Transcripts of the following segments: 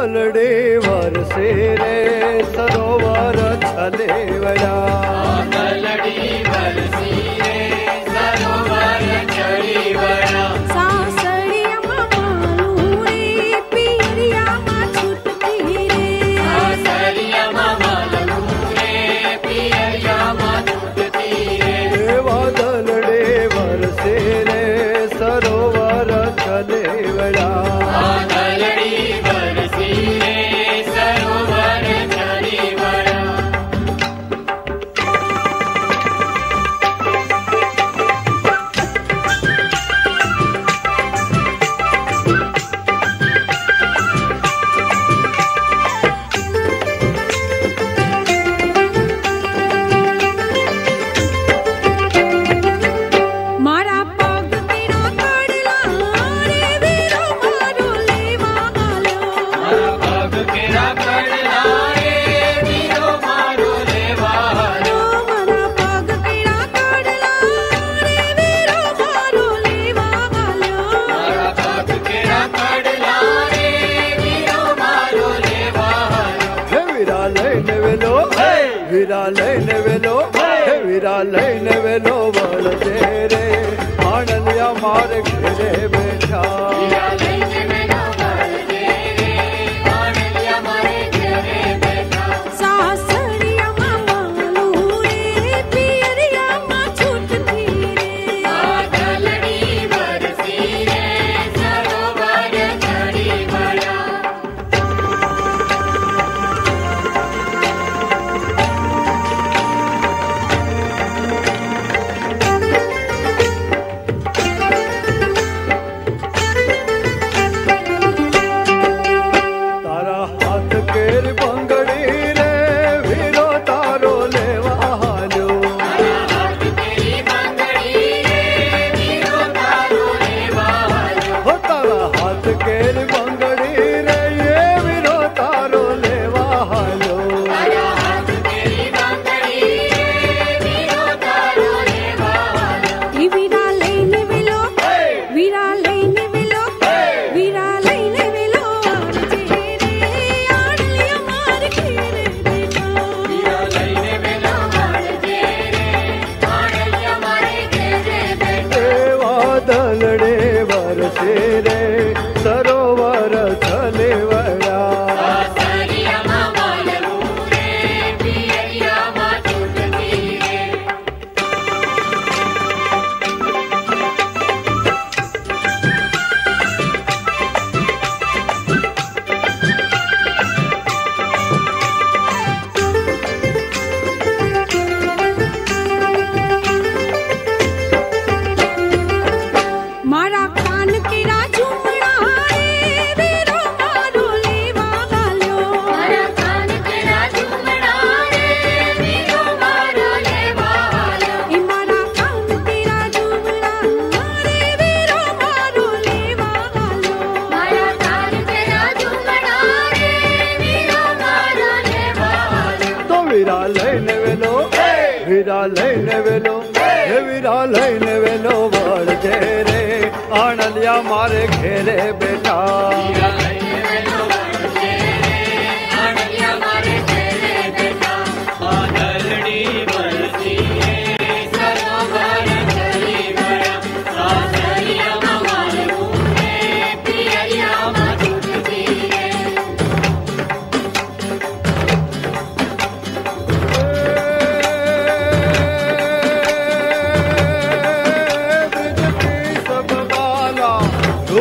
वादलड़े वरसे रे सरोवर छलेवड़ा वादलड़ी वरसी रे सरोवर छलेवड़ा सासड़िया मालू रे पियरिया मा छुटती रे सासड़िया मालू रे पियरिया मा छुटती रे वादलड़े वरसे रे सरोवर छलेवड़ा विरालय ने वेलो बल तेरे आनलिया मार घेरे बैठा सासड़िया मालू रे पियरिया मा छुटती रे वादलड़ी वरसी रे सरोवर छलेवड़ा सरोवर छलेवड़ा मारा कान के राजू विरालय ने वेलो बल तेरे आनलिया मारे घेरे बेटा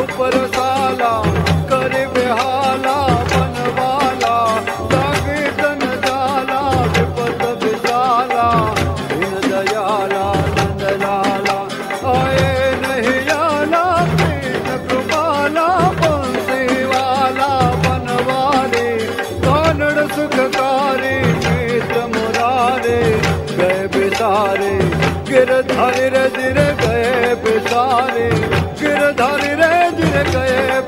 ऊपर साला कर बेहाला बनवाला संगीतन जाला विपद विशाला दीन दयाला नंद लाला आए नहीं आला कृष्ण कृपाला बंसी वाला बनवाले कानड़ सुखकारी मित्र मुरारे गए बिसारे गिरधारी रे दिर गए बिसारे गिरधारी रे दिर गए